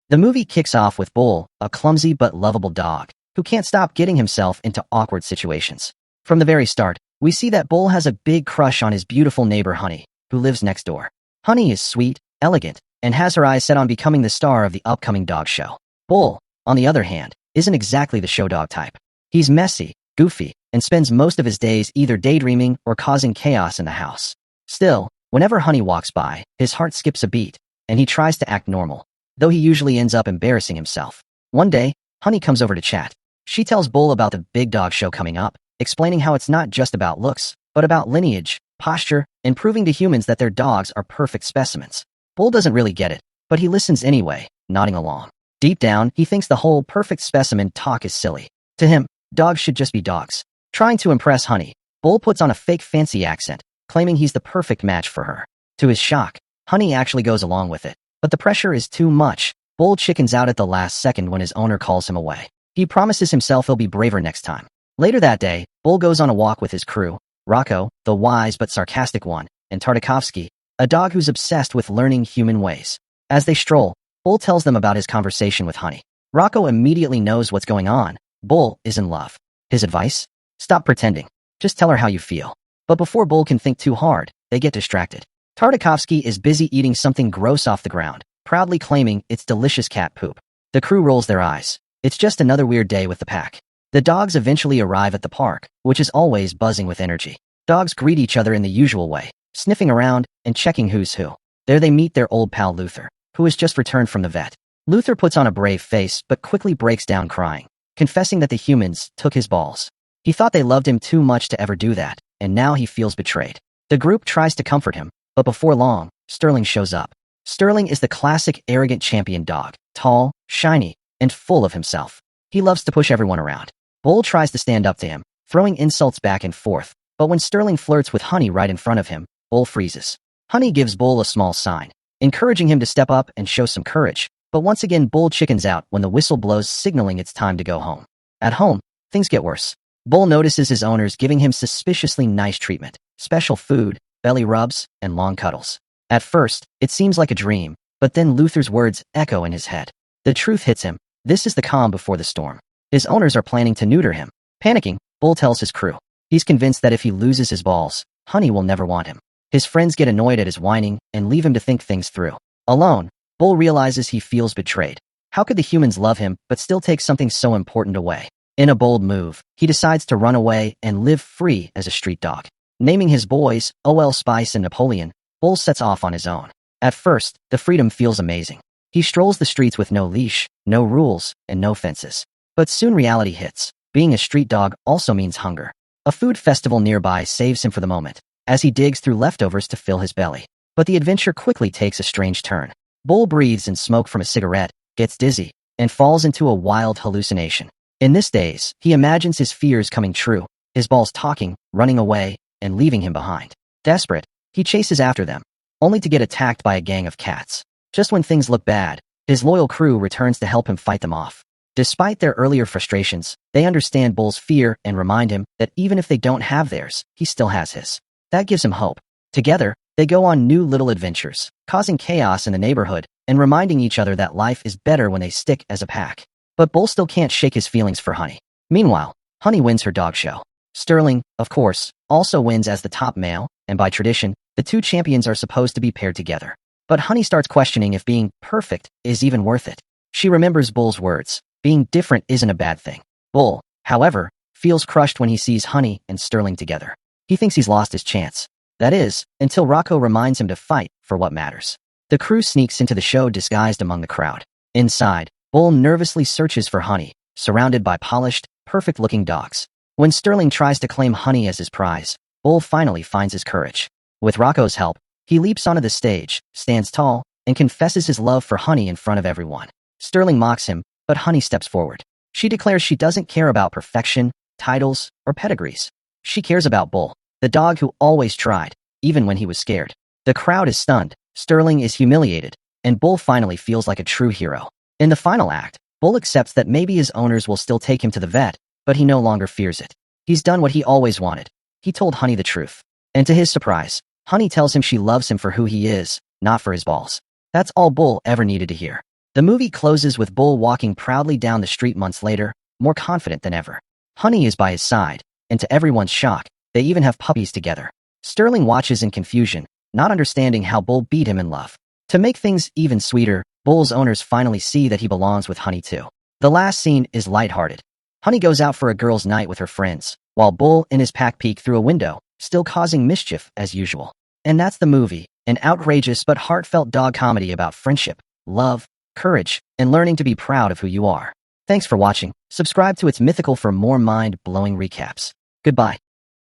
The movie kicks off with Bull, a clumsy but lovable dog, who can't stop getting himself into awkward situations. From the very start, we see that Bull has a big crush on his beautiful neighbor Honey, who lives next door. Honey is sweet, elegant, and has her eyes set on becoming the star of the upcoming dog show. Bull, on the other hand, isn't exactly the show dog type. He's messy, goofy, and spends most of his days either daydreaming or causing chaos in the house. Still, whenever Honey walks by, his heart skips a beat, and he tries to act normal, though he usually ends up embarrassing himself. One day, Honey comes over to chat. She tells Bull about the big dog show coming up, explaining how it's not just about looks, but about lineage, posture, and proving to humans that their dogs are perfect specimens. Bull doesn't really get it, but he listens anyway, nodding along. Deep down, he thinks the whole perfect specimen talk is silly. To him, dogs should just be dogs. Trying to impress Honey, Bull puts on a fake fancy accent, claiming he's the perfect match for her. To his shock, Honey actually goes along with it. But the pressure is too much. Bull chickens out at the last second when his owner calls him away. He promises himself he'll be braver next time. Later that day, Bull goes on a walk with his crew, Rocco, the wise but sarcastic one, and Tartakovsky, a dog who's obsessed with learning human ways. As they stroll, Bull tells them about his conversation with Honey. Rocco immediately knows what's going on. Bull is in love. His advice? Stop pretending. Just tell her how you feel. But before Bull can think too hard, they get distracted. Tartakovsky is busy eating something gross off the ground, proudly claiming it's delicious cat poop. The crew rolls their eyes. It's just another weird day with the pack. The dogs eventually arrive at the park, which is always buzzing with energy. Dogs greet each other in the usual way, sniffing around and checking who's who. There they meet their old pal Luther, who has just returned from the vet. Luther puts on a brave face but quickly breaks down crying, confessing that the humans took his balls. He thought they loved him too much to ever do that, and now he feels betrayed. The group tries to comfort him, but before long, Sterling shows up. Sterling is the classic arrogant champion dog, tall, shiny, and full of himself. He loves to push everyone around. Bull tries to stand up to him, throwing insults back and forth, but when Sterling flirts with Honey right in front of him, Bull freezes. Honey gives Bull a small sign, encouraging him to step up and show some courage, but once again Bull chickens out when the whistle blows, signaling it's time to go home. At home, things get worse. Bull notices his owners giving him suspiciously nice treatment, special food, belly rubs, and long cuddles. At first, it seems like a dream, but then Luther's words echo in his head. The truth hits him. This is the calm before the storm. His owners are planning to neuter him. Panicking, Bull tells his crew. He's convinced that if he loses his balls, Honey will never want him. His friends get annoyed at his whining and leave him to think things through. Alone, Bull realizes he feels betrayed. How could the humans love him but still take something so important away? In a bold move, he decides to run away and live free as a street dog. Naming his boys, OL Spice and Napoleon, Bull sets off on his own. At first, the freedom feels amazing. He strolls the streets with no leash, no rules, and no fences. But soon reality hits. Being a street dog also means hunger. A food festival nearby saves him for the moment, as he digs through leftovers to fill his belly. But the adventure quickly takes a strange turn. Bull breathes in smoke from a cigarette, gets dizzy, and falls into a wild hallucination. In this daze, he imagines his fears coming true, his balls talking, running away, and leaving him behind. Desperate, he chases after them, only to get attacked by a gang of cats. Just when things look bad, his loyal crew returns to help him fight them off. Despite their earlier frustrations, they understand Bull's fear and remind him that even if they don't have theirs, he still has his. That gives him hope. Together, they go on new little adventures, causing chaos in the neighborhood and reminding each other that life is better when they stick as a pack. But Bull still can't shake his feelings for Honey. Meanwhile, Honey wins her dog show. Sterling, of course, also wins as the top male, and by tradition, the two champions are supposed to be paired together. But Honey starts questioning if being perfect is even worth it. She remembers Bull's words. Being different isn't a bad thing. Bull, however, feels crushed when he sees Honey and Sterling together. He thinks he's lost his chance. That is, until Rocco reminds him to fight for what matters. The crew sneaks into the show disguised among the crowd. Inside, Bull nervously searches for Honey, surrounded by polished, perfect-looking dogs. When Sterling tries to claim Honey as his prize, Bull finally finds his courage. With Rocco's help, he leaps onto the stage, stands tall, and confesses his love for Honey in front of everyone. Sterling mocks him, but Honey steps forward. She declares she doesn't care about perfection, titles, or pedigrees. She cares about Bull, the dog who always tried, even when he was scared. The crowd is stunned, Sterling is humiliated, and Bull finally feels like a true hero. In the final act, Bull accepts that maybe his owners will still take him to the vet, but he no longer fears it. He's done what he always wanted. He told Honey the truth. And to his surprise, Honey tells him she loves him for who he is, not for his balls. That's all Bull ever needed to hear. The movie closes with Bull walking proudly down the street months later, more confident than ever. Honey is by his side, and to everyone's shock, they even have puppies together. Sterling watches in confusion, not understanding how Bull beat him in love. To make things even sweeter, Bull's owners finally see that he belongs with Honey too. The last scene is lighthearted. Honey goes out for a girls' night with her friends, while Bull and his pack peek through a window, still causing mischief as usual. And that's the movie, an outrageous but heartfelt dog comedy about friendship, love, courage, and learning to be proud of who you are. Thanks for watching. Subscribe to It's Mythical for more mind-blowing recaps. Goodbye.